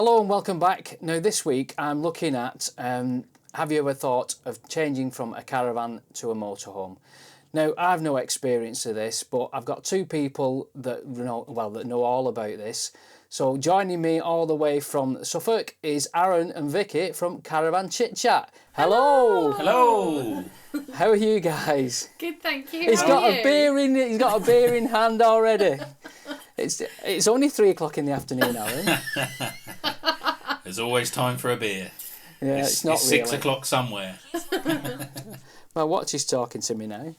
Hello and welcome back. Now this week I'm looking at have you ever thought of changing from a caravan to a motorhome? Now I've no experience of this, but I've got two people that know all about this. So joining me all the way from Suffolk is Aaron and Vicky from Caravan Chit Chat. Hello. Hello. How are you guys? Good, thank you. He's got a beer in hand already. It's only 3 o'clock in the afternoon, Aaron. There's always time for a beer. Yeah, it's not it's really. 6 o'clock somewhere. My watch is talking to me now.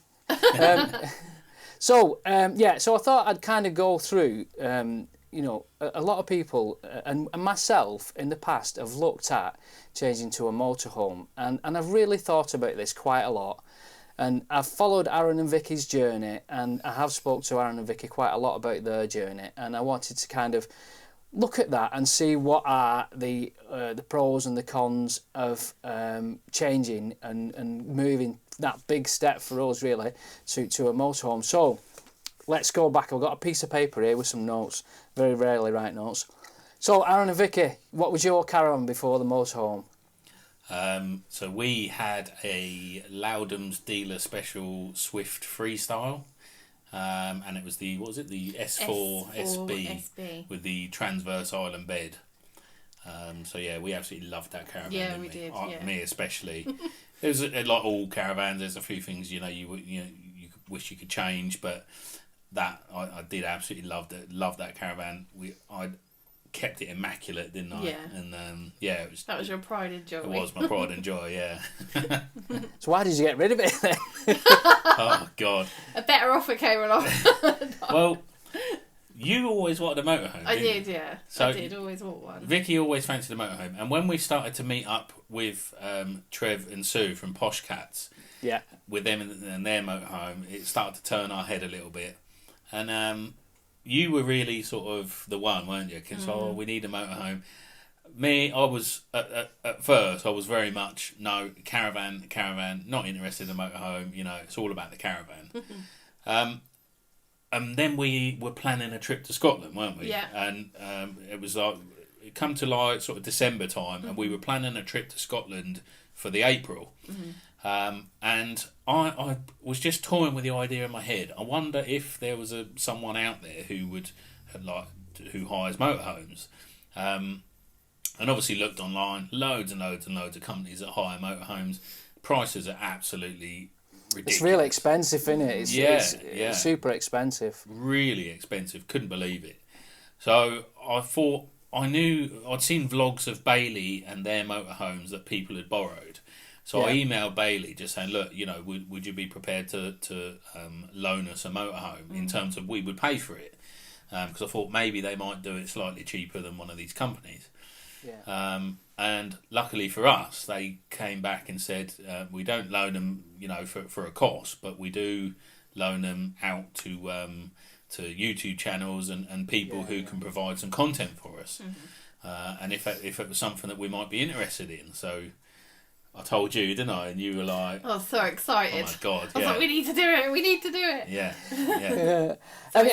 So I thought I'd kind of go through, a lot of people and myself in the past have looked at changing to a motorhome, and I've really thought about this quite a lot. And I've followed Aaron and Vicky's journey, and I have spoke to Aaron and Vicky quite a lot about their journey, and I wanted to kind of look at that and see what are the pros and the cons of changing and moving that big step for us really to a motorhome. So let's go back. I've got a piece of paper here with some notes. Very rarely write notes. So Aaron and Vicky, what was your caravan before the motorhome? So we had a Loudham's dealer special Swift Freestyle, and it was the S4 SB with the transverse island bed. We absolutely loved that caravan. Yeah, we did. Me especially. There's like all caravans. There's a few things you wish you could change, but that I did absolutely love that caravan. I kept it immaculate, didn't I? Yeah. And it was. That was your pride and joy. It was my pride and joy. Yeah. So why did you get rid of it then? Oh God. A better offer came along. Well, you always wanted a motorhome. I did, yeah. So I did always want one. Vicky always fancied a motorhome, and when we started to meet up with Trev and Sue from Posh Cats, yeah, with them and their motorhome, it started to turn our head a little bit, and you were really sort of the one, weren't you? Because we need a motorhome. Me, I was at first I was very much no caravan, not interested in a motorhome. It's all about the caravan. And then we were planning a trip to Scotland, weren't we? Yeah. And it was like it come to like sort of December time, and we were planning a trip to Scotland for the April. And I was just toying with the idea in my head. I wonder if there was someone out there who hires motorhomes. And obviously looked online, loads and loads and loads of companies that hire motorhomes. Prices are absolutely ridiculous. It's really expensive, isn't it? It's super expensive. Really expensive. Couldn't believe it. So I thought I'd seen vlogs of Bailey and their motorhomes that people had borrowed. So I emailed Bailey just saying, look, would you be prepared to loan us a motorhome in terms of we would pay for it? Because I thought maybe they might do it slightly cheaper than one of these companies. Yeah. And luckily for us, they came back and said, we don't loan them, for a cost, but we do loan them out to YouTube channels and people who can provide some content for us. And if it was something that we might be interested in. So I told you, didn't I? And you were like... Oh, so excited. Oh, my God, I was like, we need to do it. Yeah. And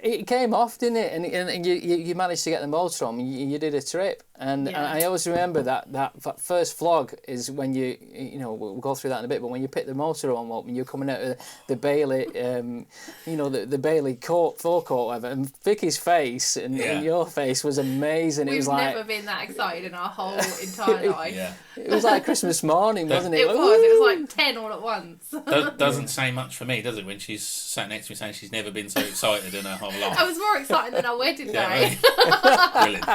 it came off, didn't it? And you managed to get the motorhome, and you did a trip. And I always remember that first vlog is when we'll go through that in a bit, but when you pick the motorhome up and you're coming out of the Bailey, the Bailey forecourt, whatever, and Vicky's face and your face was amazing. We've never been that excited in our whole entire life. Yeah. It was like Christmas morning, wasn't it? It was like 10 all at once. Doesn't say much for me, does it, when she's sat next to me saying she's never been so excited in her whole life? I was more excited than our wedding day. Brilliant.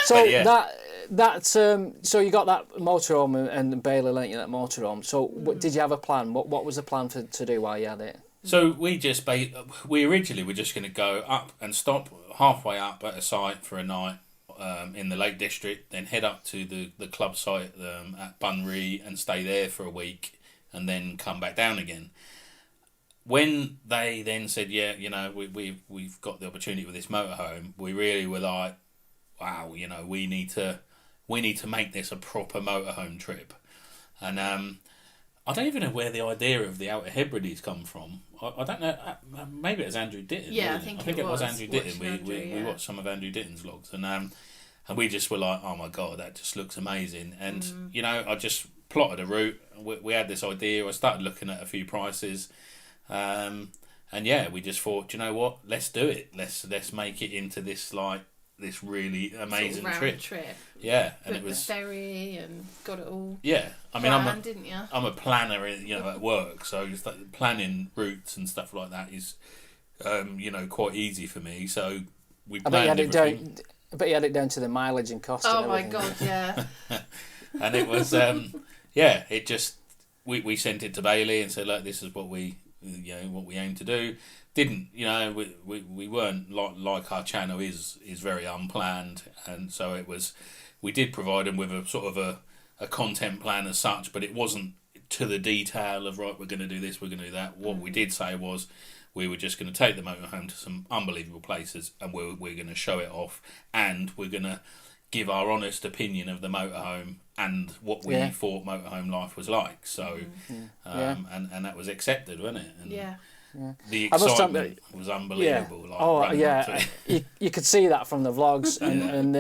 So you got that motorhome and Bailey lent you that motorhome. So did you have a plan? What was the plan to do while you had it? So we originally were just going to go up and stop halfway up at a site for a night in the Lake District, then head up to the club site at Bunbury and stay there for a week, and then come back down again. When they then said, we've got the opportunity with this motorhome, we really were like, wow, we need to make this a proper motorhome trip. And I don't even know where the idea of the Outer Hebrides come from. I don't know. Maybe it was Andrew Ditton. Yeah, I think it was Andrew Ditton. We watched some of Andrew Ditton's vlogs, and we just were like, oh my god, that just looks amazing. And you know, I just plotted a route. We had this idea. I started looking at a few prices, and yeah, we just thought, you know what, let's do it. Let's make it into this this really amazing trip. Yeah, and it was ferry and got it all. Yeah, I mean, didn't you? I'm a planner, at work, so just planning routes and stuff like that is, quite easy for me. So we planned everything. I bet you had it down to the mileage and cost. Oh and my god, yeah. And it was, it just we sent it to Bailey and said, look, this is what we aim to do. Didn't we weren't like our channel is very unplanned, and so it was. We did provide them with a sort of a content plan as such, but it wasn't to the detail of right, we're going to do this, we're going to do that. What we did say was we were just going to take the motorhome to some unbelievable places, and we're going to show it off, and we're going to give our honest opinion of the motorhome and what we thought motorhome life was like. So, and that was accepted, wasn't it? And yeah. The excitement was unbelievable. You could see that from the vlogs, and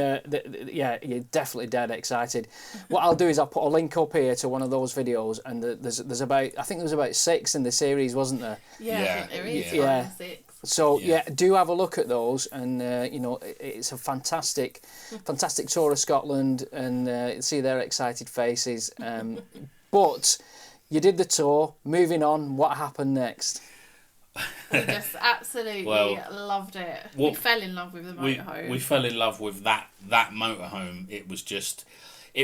you're definitely dead excited. What I'll do is I'll put a link up here to one of those videos, and there's about 6 in the series, wasn't there? Yeah, I think there is. Yeah. 6. So do have a look at those, and it's a fantastic tour of Scotland, and see their excited faces. But you did the tour. Moving on, what happened next? We just absolutely loved it. We fell in love with the motorhome. We fell in love with that motorhome. It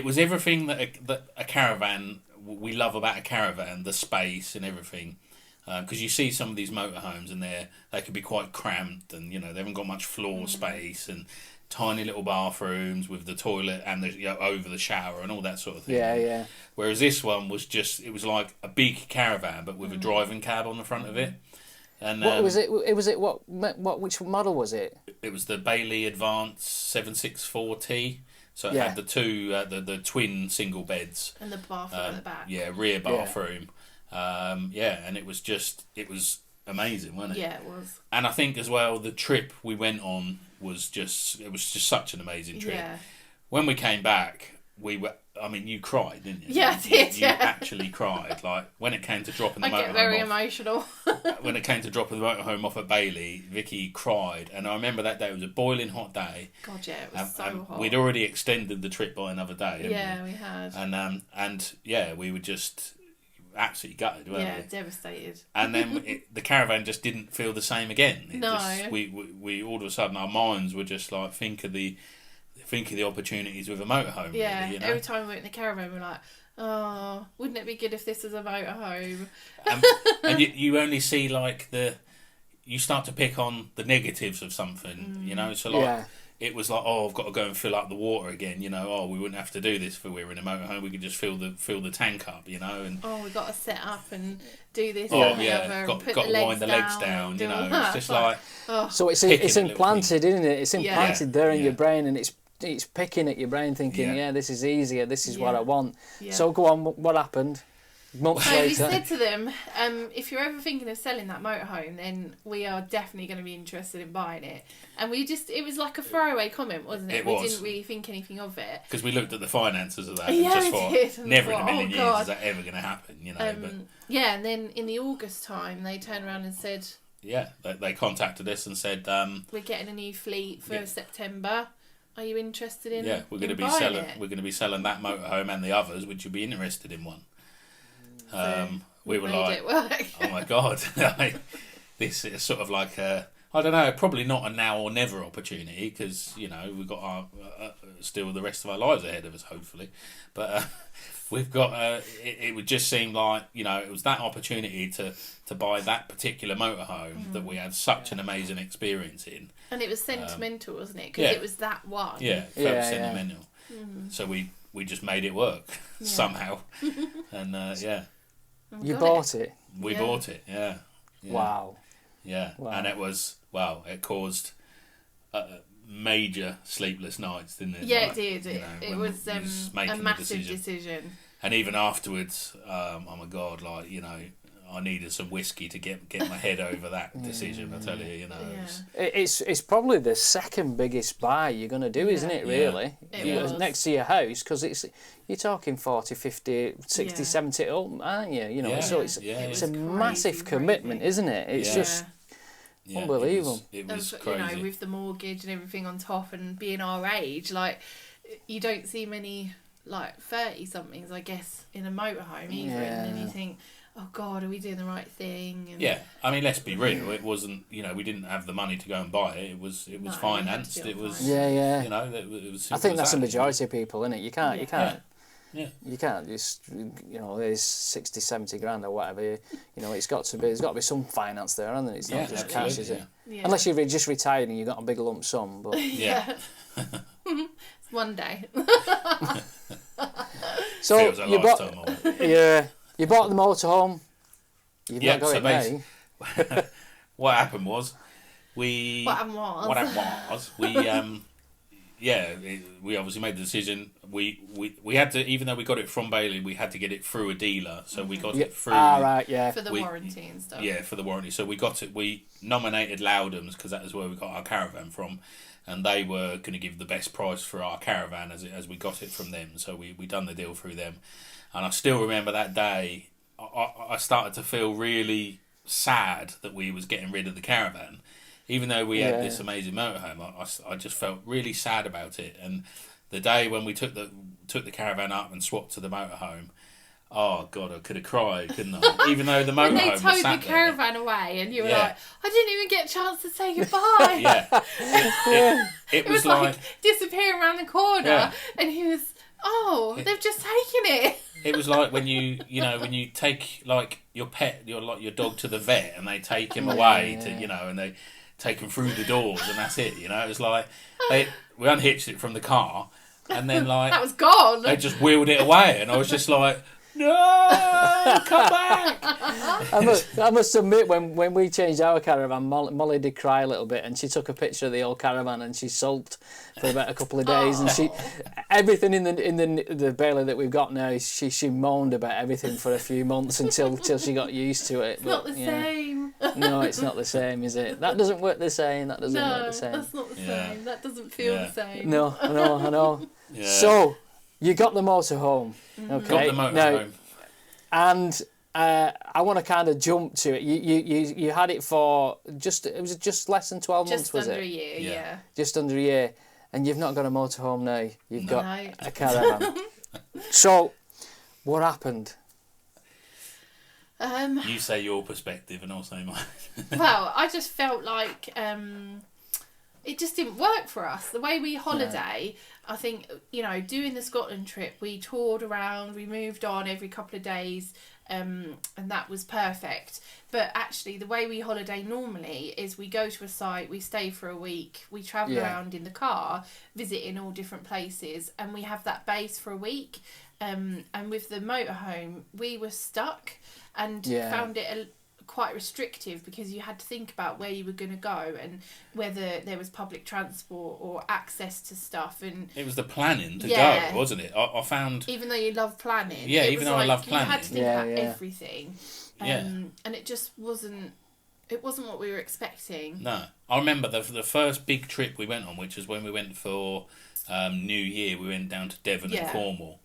was everything that a caravan we love about a caravan, the space and everything. Because you see some of these motorhomes and they could be quite cramped, and they haven't got much floor space, and tiny little bathrooms with the toilet and the over the shower and all that sort of thing. Yeah. Whereas this one was was like a big caravan but with a driving cab on the front of it. And what was it? Which model was it? It was the Bailey Advance 764T. So it had the two the twin single beds and the bathroom at the back. Yeah, rear bathroom. And it was amazing, wasn't it? Yeah, it was. And I think as well the trip we went on was just such an amazing trip. Yeah. When we came back, you cried, didn't you? Yeah, I did. You actually cried. Like when it came to dropping the motorhome off. I get very emotional. When it came to dropping the motorhome off at Bailey, Vicky cried, and I remember that day. It was a boiling hot day. God, yeah, it was so hot. We'd already extended the trip by another day. Yeah, we had. And we were just absolutely gutted, weren't we? Yeah, devastated. And then the caravan just didn't feel the same again. We all of a sudden our minds were just like think of the opportunities with a motorhome. Yeah, really, every time we went in the caravan, we're like, oh, wouldn't it be good if this was a motorhome? And you only see you start to pick on the negatives of something, So it was like, oh, I've got to go and fill up the water again, Oh, we wouldn't have to do this if we were in a motorhome. We could just fill the tank up, And we got to set up and do this. Got to wind the legs down, It's just like. Oh. So it's implanted, isn't it? It's implanted there in your brain, and it's picking at your brain, thinking, this is easier. This is what I want. Yeah. So go on. What happened? Months later. We said to them, if you're ever thinking of selling that motorhome, then we are definitely going to be interested in buying it. And it was like a throwaway comment, wasn't it? We didn't really think anything of it. Because we looked at the finances of that and just thought, never in a million years is that ever going to happen, and then in the August time, they turned around and said... Yeah, they contacted us and said... we're getting a new fleet for September. Are you interested in we're going to be selling. We're going to be selling that motorhome and the others. Would you be interested in one? We were like, oh my god, this is sort of like I don't know, probably not a now or never opportunity, because we've got our still the rest of our lives ahead of us, hopefully, but we've got it would just seem like it was that opportunity to buy that particular motorhome that we had such an amazing experience in, and it was sentimental, wasn't it? Because it was that one. Yeah, it felt sentimental. So we just made it work somehow, and You bought it? We bought it, yeah. Wow. Yeah, and it caused major sleepless nights, didn't it? Yeah, it did. It was a massive decision. And even afterwards, oh my God, like, you know, I needed some whiskey to get my head over that decision. I tell you, you know, it's probably the second biggest buy you're going to do, isn't it? Really, next to your house, because you're talking 40, 50, 60, 70 up, aren't you? You know, so it's a massive commitment, isn't it? It's just unbelievable. It was crazy. You know, with the mortgage and everything on top, and being our age, like, you don't see many like 30-somethings, I guess, in a motorhome either, and then you think, oh God, are we doing the right thing? And I mean, let's be real. It wasn't, you know, we didn't have the money to go and buy it. It was financed. It was, you know, it was. I think that's the majority of people, isn't it? You can't. You can't just, you know, there's 60, 70 grand or whatever. You know, there's got to be some finance there, hasn't it? It's not just cash, is it? Yeah. Unless you're just retired and you've got a big lump sum. But one day. So you bought the motorhome. You've not got it now. What happened was we obviously made the decision. We had to, even though we got it from Bailey, we had to get it through a dealer. So we got it through. For the warranty and stuff. Yeah, for the warranty. So we got it. We nominated Loudham's because that is where we got our caravan from, and they were going to give the best price for our caravan as we got it from them. So we done the deal through them, and I still remember that day. I started to feel really sad that we was getting rid of the caravan, even though we had this amazing motorhome. I just felt really sad about it. And the day when we took the caravan up and swapped to the motorhome, oh God, I could have cried, couldn't I? Even though the motorhome when they was towed sat the there. caravan away, and you were like, I didn't even get a chance to say goodbye. It was like disappearing around the corner, and he was, they've just taken it. It was like when you take like your pet, your dog to the vet, and they take him away to, you know, and they take him through the doors, and that's it. You know, it was like we unhitched it from the car, and then like that was gone. They just wheeled it away, and I was just like, no, come back. I must admit, when we changed our caravan, Molly did cry a little bit, and she took a picture of the old caravan and she sulked for about a couple of days, and she everything in the Bailey that we've got now, she moaned about everything for a few months until she got used to it. It's not the same. No, it's not the same, is it? That doesn't work the same. That doesn't work the same. No, that's not the same. That doesn't feel the same. No, I know. Yeah. So you got the motorhome. Okay. Got the motorhome. And I want to kind of jump to it. You had it for just less than 12 months, was it? Just under a year, yeah. Just under a year, and you've not got a motorhome now. You've got a caravan. So, what happened? You say your perspective, and I'll say mine. Well, I just felt like it just didn't work for us. The way we holiday, I think, you know, doing the Scotland trip, we toured around, we moved on every couple of days, and that was perfect. But actually, the way we holiday normally is we go to a site, we stay for a week, we travel around in the car, visiting all different places, and we have that base for a week. And with the motorhome, we were stuck and found it quite restrictive, because you had to think about where you were going to go and whether there was public transport or access to stuff, and it was the planning to go, wasn't it? I found, even though you love planning, I love planning, you had to think about everything, and it just wasn't what we were expecting. No, I remember the first big trip we went on, which was when we went for New Year. We went down to Devon and Cornwall,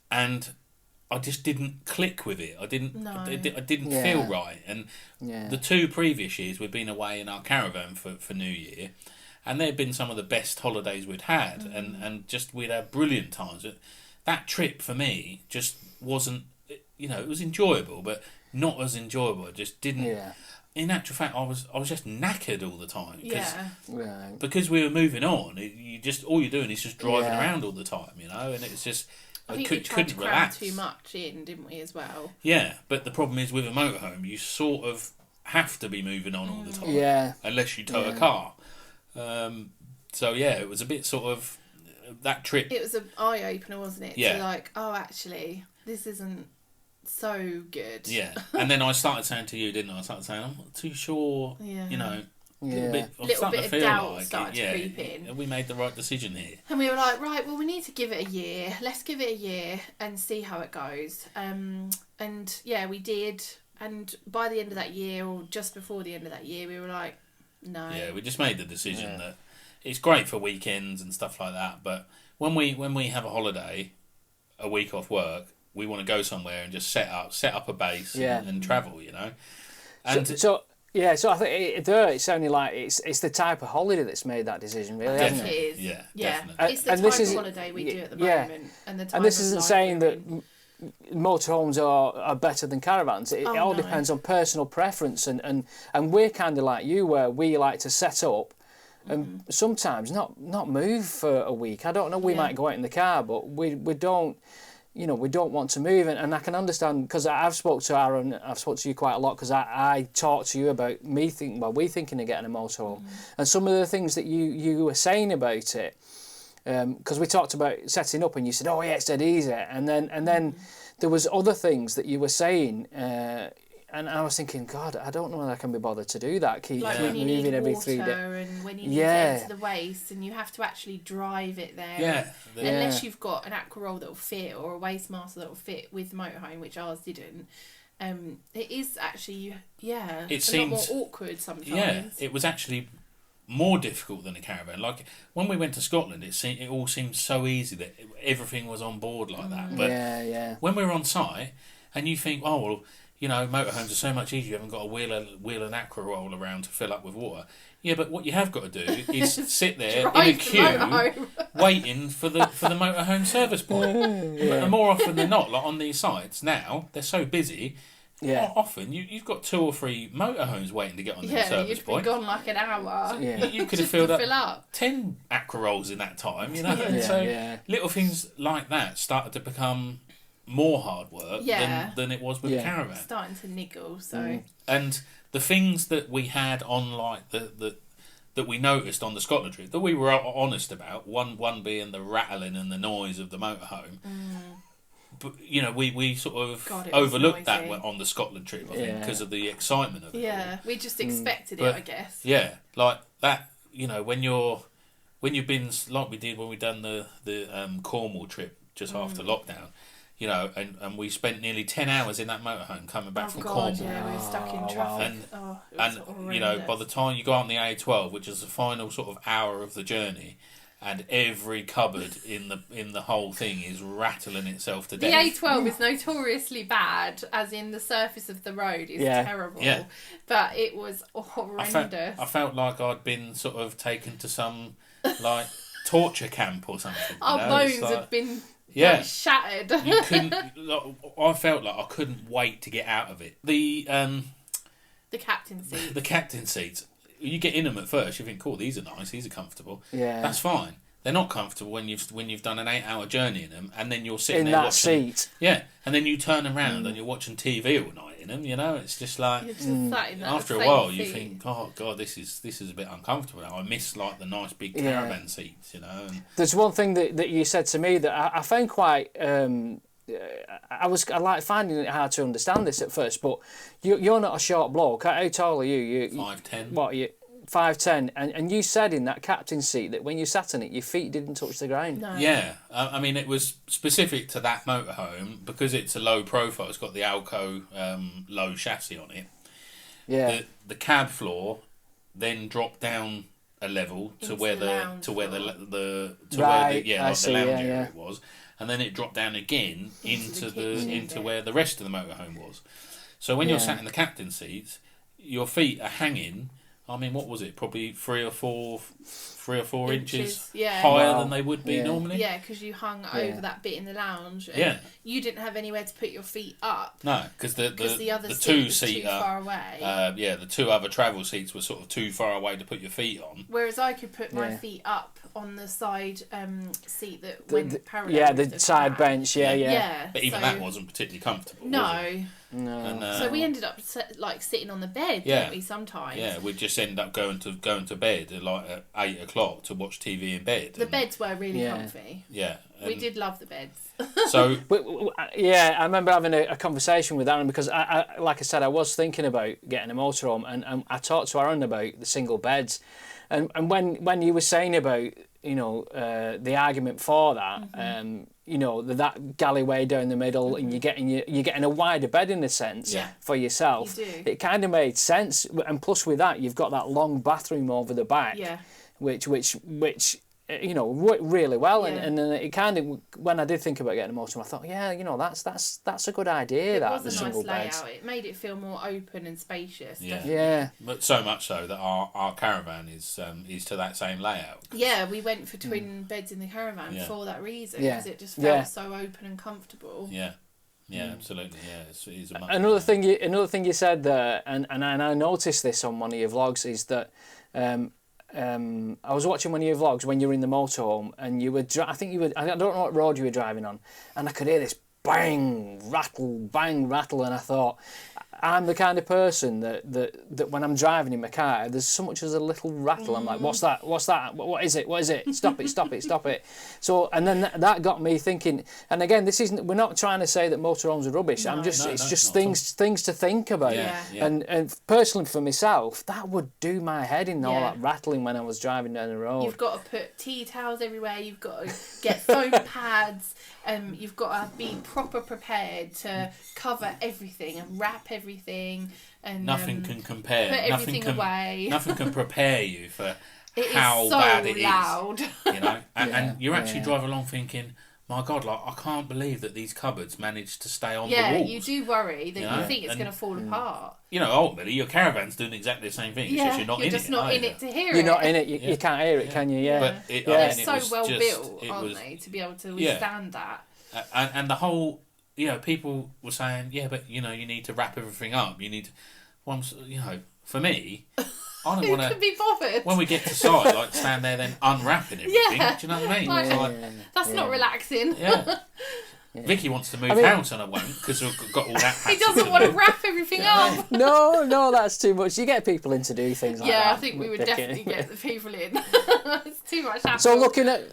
and I just didn't click with it. I didn't feel right. And the 2 previous years we'd been away in our caravan for New Year, and they'd been some of the best holidays we'd had, and just we'd had brilliant times. That trip for me just wasn't, you know, it was enjoyable, but not as enjoyable. I just didn't. Yeah. In actual fact, I was just knackered all the time. Because we were moving on. All you're doing is just driving around all the time, you know, and it's just. I think we tried to cram too much in, didn't we, as well? Yeah, but the problem is with a motorhome, you sort of have to be moving on all the time. Yeah. Unless you tow a car. So, it was a bit sort of... That trip... It was an eye-opener, wasn't it? Yeah. To like, actually, this isn't so good. Yeah. And then I started saying to you, didn't I? I started saying, I'm not too sure, you know... little bit of doubt started to creep in. We made the right decision here. And we were like, right, well, we need to give it a year. Let's give it a year and see how it goes. And yeah, we did. And by the end of that year, or just before the end of that year, we were like, no. Yeah, we just made the decision that it's great for weekends and stuff like that, but when we have a holiday, a week off work, we want to go somewhere and just set up a base and travel, you know. And so I think it sounded like it's the type of holiday that's made that decision, really, hasn't it? It is. Yeah, definitely. It's the type of holiday we do at the moment, and the time. And this of isn't life saying we're that in. motorhomes are better than caravans. It all depends on personal preference, and we're kind of like you, where we like to set up and sometimes not move for a week. I don't know, we might go out in the car, but we don't, you know, we don't want to move. And I can understand, because I've spoke to Aaron, I've spoke to you quite a lot, because I talked to you about we thinking of getting a motorhome, and some of the things that you were saying about it, because we talked about setting up and you said, oh yeah, it's dead easy, and then there was other things that you were saying, and I was thinking, God, I don't know whether I can be bothered to do that. Keep when you moving need every water 3 days. and when you need to empty the waste, and you have to actually drive it there. Unless you've got an aqua roll that will fit, or a waste master that will fit with the motorhome, which ours didn't. It is actually it a lot more awkward sometimes. Yeah, it was actually more difficult than a caravan. Like when we went to Scotland, it all seemed so easy that everything was on board like that. But when we were on site, and you think, oh well, you know, motorhomes are so much easier. You haven't got to wheel an aqua roll around to fill up with water. Yeah, but what you have got to do is sit there in a queue, waiting for the motorhome service point. And more often than not, like on these sites now, they're so busy. Yeah. Often you've got 2 or 3 motorhomes waiting to get on the service point. You've been gone like an hour. Yeah. You could have filled up 10 aqua rolls in that time, you know. Little things like that started to become more hard work than it was with the caravan. Starting to niggle, so. And the things that we had on, like that we noticed on the Scotland trip, that we were honest about, one being the rattling and the noise of the motorhome. But you know, we sort of overlooked that on the Scotland trip, I think, because of the excitement of it. Yeah, we just expected it, I guess. Yeah, like that. You know, when you've been like we did when we done the Cornwall trip just after lockdown. You know, and we spent nearly 10 hours in that motorhome coming back from Cornwall. Yeah, we were stuck in traffic. And you know, by the time you got on the A12, which is the final sort of hour of the journey, and every cupboard in the whole thing is rattling itself to death. The A12 is notoriously bad, as in the surface of the road is terrible. Yeah. But it was horrendous. I felt like I'd been sort of taken to some like torture camp or something. Our bones had been shattered. You couldn't. I felt like I couldn't wait to get out of it. The captain seat. The captain seats. You get in them at first, you think, cool, these are nice, these are comfortable. Yeah. That's fine. They're not comfortable when you've done an 8-hour journey in them, and then you're sitting in there that watching, seat. Yeah, and then you turn around and you're watching TV all night in them. You know, it's just like after a while you think, oh god, this is a bit uncomfortable now. I miss like the nice big caravan seats. You know. And there's one thing that you said to me that I found quite. I like finding it hard to understand this at first, but you're not a short bloke. How tall are you? You 5'10". What are you? 5'10", and you said in that captain seat that when you sat in it, your feet didn't touch the ground. No. Yeah, I mean it was specific to that motorhome because it's a low profile. It's got the Alco low chassis on it. Yeah. The cab floor then dropped down a level to where the lounge area was, and then it dropped down again into where the rest of the motorhome was. So when you're sat in the captain seats, your feet are hanging. I mean, what was it? Probably 3 or 4 inches higher than they would be normally. Yeah, because you hung over that bit in the lounge. And you didn't have anywhere to put your feet up. No, because the other two seat was too far away. The 2 other travel seats were sort of too far away to put your feet on. Whereas I could put my feet up on the side seat that went parallel. Yeah, with the side bench. Yeah. But even that wasn't particularly comfortable. No. Was it? No. And, so we ended up sitting on the bed, didn't we? Sometimes. Yeah, we'd just end up going to bed at like at 8:00 o'clock to watch TV in bed. The beds were really comfy. Yeah. We did love the beds. So I remember having a conversation with Aaron because I like I said, I was thinking about getting a motorhome, and I talked to Aaron about the single beds, and when you were saying about the argument for that, that galleyway down the middle, and you're getting a wider bed in a sense for yourself. You do. It kind of made sense, and plus with that you've got that long bathroom over the back, which worked really well, and then it kind of, when I did think about getting a motorhome, I thought that's a good idea. It was the a single nice layout. beds. It made it feel more open and spacious. Yeah. But so much so that our caravan is to that same layout. Yeah, we went for twin beds in the caravan for that reason, because it just felt so open and comfortable. Yeah, absolutely. Yeah, it's a much Another thing you said there, and I noticed this on one of your vlogs, is that I was watching one of your vlogs when you were in the motorhome, and you were I don't know what road you were driving on, and I could hear this bang rattle, and I thought, I'm the kind of person that when I'm driving in my car, there's so much as a little rattle. I'm like, what's that? What is it? Stop it. So, and then that got me thinking, and again, we're not trying to say that motorhomes are rubbish. No. It's just things to think about. Yeah. And personally for myself, that would do my head in, all that rattling when I was driving down the road. You've got to put tea towels everywhere, you've got to get foam pads, you've got to be proper prepared to cover everything and wrap everything, and nothing can compare. Put everything away. Nothing can prepare you for it how is so bad it loud. is. And you actually drive along thinking, my God, I can't believe that these cupboards managed to stay on the walls. Yeah, you do worry that you think it's going to fall apart. Ultimately, your caravan's doing exactly the same thing. It's just you're not in it. You're just not in it to hear it. You're not in it. You can't hear it, can you? Yeah. But they're so well built, aren't they, to be able to withstand that. And the whole, people were saying, but you need to wrap everything up. You need to, for me, I don't want to. Who can be bothered? When we get to site, stand there then unwrapping everything. Yeah. Do you know what I mean? That's not relaxing. Yeah. Vicky wants to move house and I won't, because we've got all that. He doesn't want to wrap everything up. No, that's too much. You get people in to do things like that. Yeah, I think we would definitely get the people in. It's too much hassle. So looking at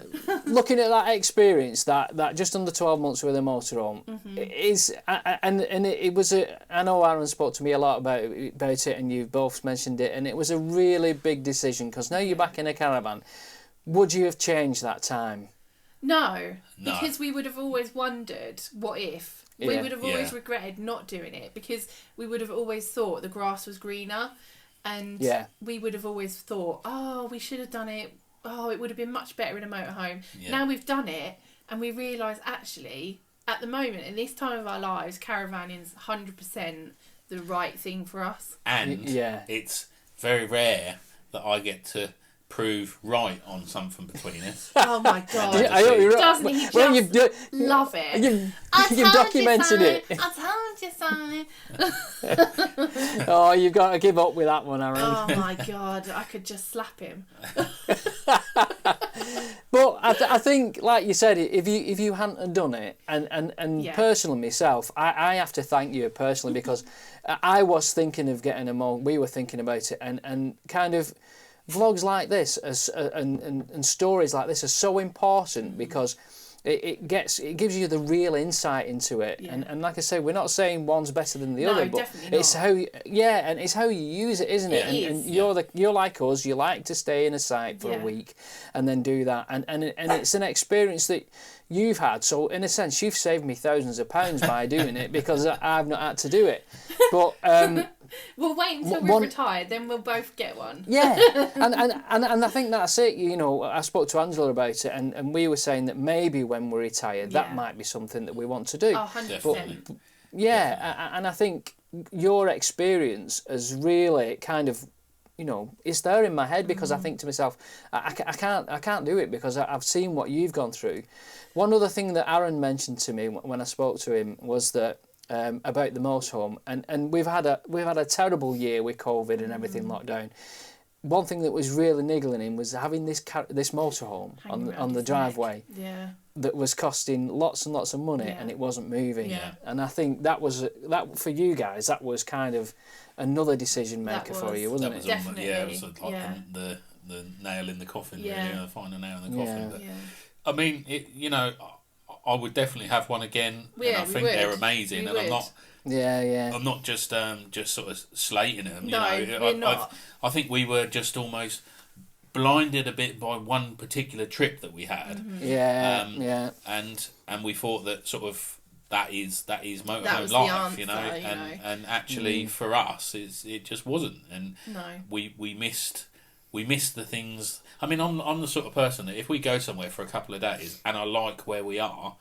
that experience, that just under 12 months with a motorhome, is, and it was I know Aaron spoke to me a lot about it, and you've both mentioned it, and it was a really big decision, because now you're back in a caravan. Would you have changed that time? No, because we would have always wondered, what if? We would have always regretted not doing it, because we would have always thought the grass was greener, and we would have always thought, we should have done it. Oh, it would have been much better in a motorhome. Yeah. Now we've done it, and we realise, actually, at the moment, in this time of our lives, caravanning is 100% the right thing for us. And it's very rare that I get to prove right on something between us. Oh my God. Doesn't he just love it? You've documented it. I told you so. Oh, you've got to give up with that one, Aaron. Oh my God, I could just slap him. But I think, like you said, if you hadn't done it, and personally myself, I have to thank you personally, because I was thinking of getting we were thinking about it, and kind of vlogs like this and stories like this are so important, because it gives you the real insight into it, and like I say, we're not saying one's better than the other, but it's how it's how you use it, isn't it? And you're like us, you like to stay in a site for a week and then do that, and it's an experience that you've had, so in a sense you've saved me thousands of pounds by doing it, because I've not had to do it. But we'll wait until we're retired, then we'll both get one. Yeah, and I think that's it. I spoke to Angela about it, and we were saying that maybe when we're retired, that might be something that we want to do. Oh, 100%. But, and I think your experience has really kind of, it's there in my head, because I think to myself, I can't do it, because I've seen what you've gone through. One other thing that Aaron mentioned to me when I spoke to him was that about the motorhome, and we've had a terrible year with COVID and everything locked down. One thing that was really niggling him was having this motorhome on the driveway that was costing lots and lots of money, and it wasn't moving. And I think that for you guys, that was kind of another decision maker for you, wasn't it? Definitely. It was like the nail in the coffin, Yeah. really, the final nail in the coffin. Yeah. But Yeah. I mean, I would definitely have one again, Yeah, and I we think would. they're amazing. We and would. I'm not just sort of slating them. No, we're not. I think we were just almost blinded a bit by one particular trip that we had. Yeah. And we thought that sort of that is motorhome That was life, the you know, answer, and actually for us it just wasn't, and No. we missed the things. I mean, I'm the sort of person that if we go somewhere for a couple of days and I like where we are,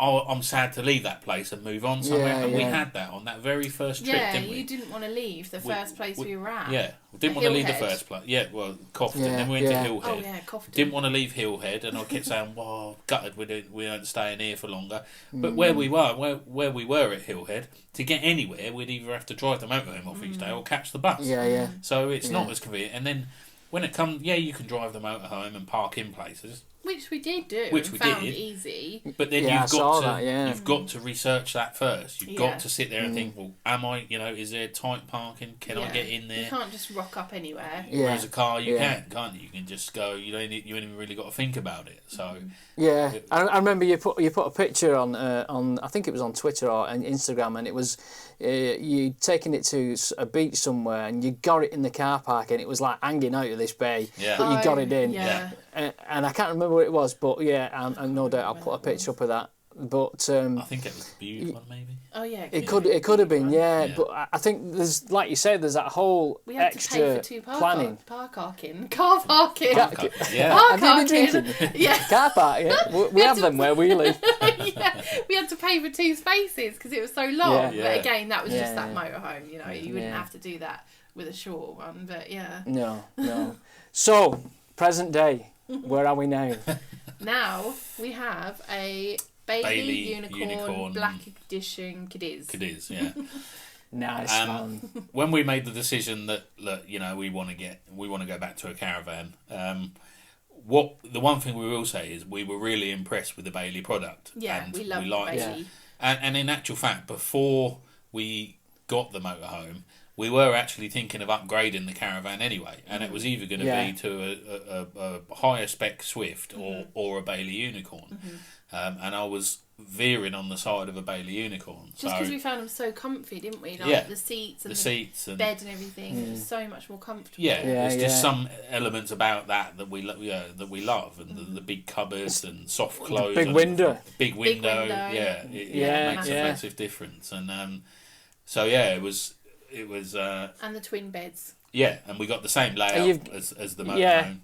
I'm sad to leave that place and move on somewhere. Yeah, and we yeah. had that on that very first trip, Yeah, didn't we? you didn't want to leave the first place we were at. Yeah, we didn't want to leave the Hillhead. first place. Yeah, well, Cofton. Yeah, Then we went yeah. to Hillhead. Oh yeah, Cofton. Didn't want to leave Hillhead, and I kept saying, "Well, gutted we don't stay in here for longer." But where we were at Hillhead, to get anywhere, we'd either have to drive the motorhome off each day or catch the bus. Yeah. So it's not Yeah. as convenient. And then when it comes, you can drive the motorhome and park in places, Which we did do. Which and we found did. easy. but then Yeah, I you've saw got to that, yeah. you've got to research that first. You've Yeah. got to sit there and think, well, am I? Is there tight parking? Can I Yeah. get in You there? can't just rock up anywhere. Yeah. Whereas a car, you Yeah. can't you? You can just go. You ain't even really got to think about it. So Yeah, I remember you put a picture on I think it was on Twitter or on Instagram, and it was you taking it to a beach somewhere, and you got it in the car park, and it was like hanging out of this bay, Yeah. but you got it in. Yeah. And I can't remember what it was, but yeah, and no doubt I'll put a picture up of that. But I think it was the Butte one, maybe. Oh yeah. it could have been, yeah. Yeah. But I think there's, like you said, there's that whole We had to extra pay for two car planning. parking. Yeah. Park Have you been parking. drinking? Yeah. Car park, yeah. We have them where we live. Yeah, we had to pay for 2 spaces because it was so long. Yeah. But again, that was Yeah, just that yeah. motorhome. You wouldn't Yeah. have to do that with a short one. But yeah, No. So, present day, where are we now? now we have a Bailey, Bailey Unicorn Black Edition Cadiz. Cadiz, yeah. Nice, man. When we made the decision that look, we want to go back to a caravan. The one thing we will say is we were really impressed with the Bailey product. Yeah, and we love liked it. Bailey. And in actual fact, before we got the motorhome, we were actually thinking of upgrading the caravan anyway, and it was either going to Yeah. be to a higher spec Swift or a Bailey Unicorn. And I was veering on the side of a Bailey Unicorn. Just because we found them so comfy, didn't we? Like Yeah. the seats and the seats and bed and everything. It was so much more comfortable. yeah, Yeah, there's just yeah. some elements about that we love, and the big cupboards and soft clothes, big and window. big window, window. yeah, Yeah, it makes yeah. a massive difference, and so yeah, it was And the twin beds. yeah, and we got the same layout you've- as the motorhome.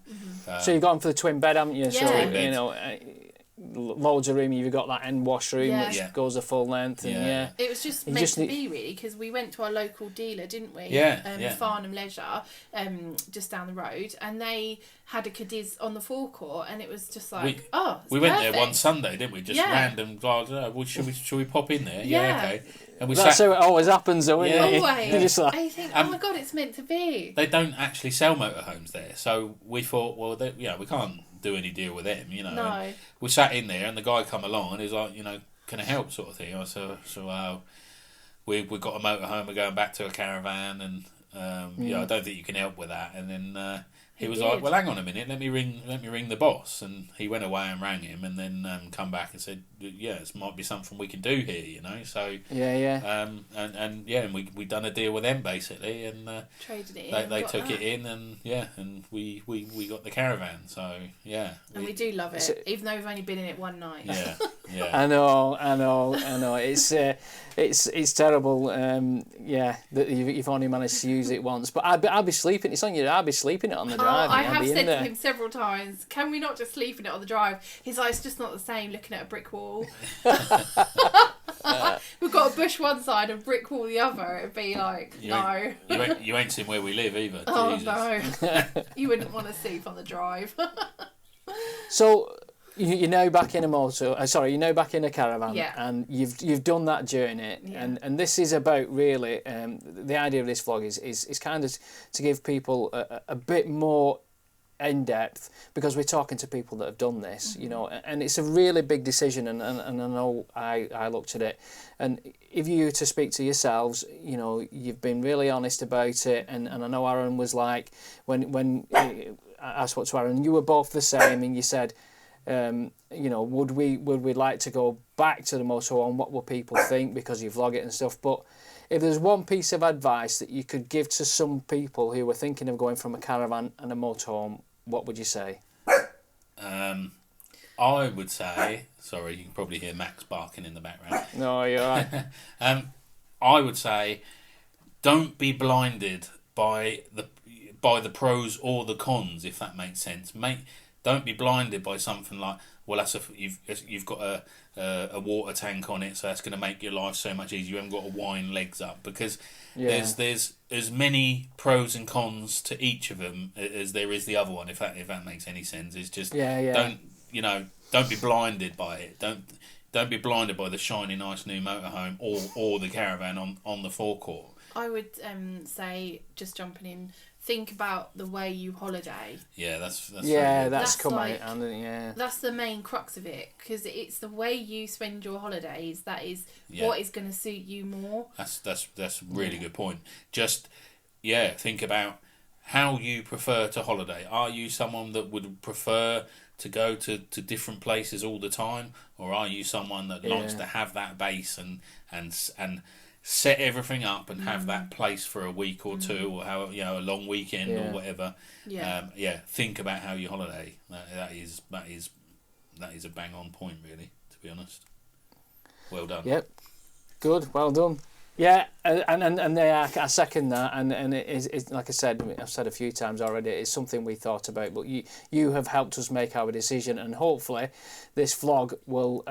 Yeah. So you've gone for the twin bed, haven't you? So, Yeah. Twin beds. loads of room. You've got that end washroom, Yeah. which Yeah. goes the full length. And Yeah. It was just You meant just to need- be really because we went to our local dealer, didn't we? Yeah. Farnham Leisure, just down the road, and they had a Cadiz on the forecourt, and it was just like, it's We went there perfect. one Sunday, didn't we? Just Yeah. random. Like, well, should we pop in there? Yeah. Okay. And we That's sat. how it always happens, though, isn't Yeah. it? Always. You're just like, And you think, oh my god, it's meant to be. They don't actually sell motorhomes there, so we thought, well, we can't do any deal with them, No. And we sat in there, and the guy come along, and he's like, can I help, sort of thing. I said, we've got a motorhome, we're going back to a caravan, and I don't think you can help with that. And then he was did. like, well, hang on a minute, let me ring the boss. And he went away and rang him, and then come back and said, yeah, this might be something we can do here, So yeah. and we done a deal with them basically, and Traded it in. they got took that. it in, and we got the caravan. So yeah, And we do love it, even though we've only been in it one night. yeah. I know. It's terrible. That you've only managed to use it once. But I'd be sleeping. It's on you. I'd be sleeping it on the drive. I I'd have be in said to there. him several times, can we not just sleep in it on the drive? He's like, it's just not the same looking at a brick wall. We've got a bush one side and brick wall the other. It'd be like, no. You ain't seen where we live either. Oh Jesus. no. You wouldn't want to sleep on the drive. So you're now back in a you're now back in a caravan, Yeah. and you've done that journey, Yeah. and this is about really the idea of this vlog is kind of to give people a bit more in depth, because we're talking to people that have done this, and it's a really big decision, and I know I looked at it, and if you were to speak to yourselves, you've been really honest about it, and I know Aaron was like, when I spoke to Aaron, you were both the same, and you said, you know, would we like to go back to the motorhome? What will people think because you vlog it and stuff? But if there's one piece of advice that you could give to some people who were thinking of going from a caravan and a motorhome, what would you say? I would say, sorry, you can probably hear Max barking in the background. No, you're right. I would say, don't be blinded by the pros or the cons, if that makes sense. Don't be blinded by something like, well, you've got a water tank on it, so that's going to make your life so much easier. You haven't got to wind legs up, because there's as many pros and cons to each of them as there is the other one. If that makes any sense, it's just don't be blinded by it. Don't be blinded by the shiny nice new motorhome or the caravan on the forecourt. I would say, just jumping in, think about the way you holiday. Yeah, that's come like, out, yeah. That's the main crux of it, because it's the way you spend your holidays that is what is going to suit you more. That's a really good point. Just think about how you prefer to holiday. Are you someone that would prefer to go to different places all the time, or are you someone that likes to have that base and set everything up and have that place for a week or two, or a long weekend or whatever? Think about how you holiday. That is a bang on point, really, to be honest. Well done. Yep, good, well done. Yeah, and I second that, and it is, like I said, I've said a few times already, it's something we thought about, but you have helped us make our decision, and hopefully this vlog will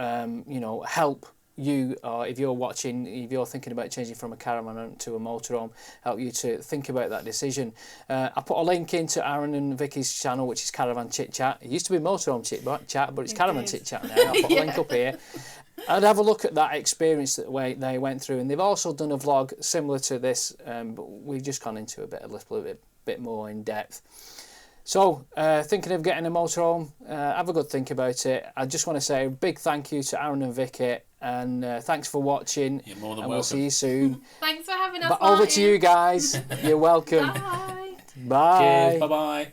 help you, or if you're watching, if you're thinking about changing from a caravan to a motorhome, help you to think about that decision. I put a link into Aaron and Vicky's channel, which is Caravan Chit Chat. It used to be Motorhome Chit Chat, but it's Caravan Chit Chat now. I'll put a link up here. I'd have a look at that experience that they went through, and they've also done a vlog similar to this, but we've just gone into a little bit more in depth. So, thinking of getting a motorhome, have a good think about it. I just want to say a big thank you to Aaron and Vicky, and thanks for watching. You're more than and welcome. We'll see you soon. Thanks for having us. But over to you guys. You're welcome. Bye. Bye. Cheers. Bye bye.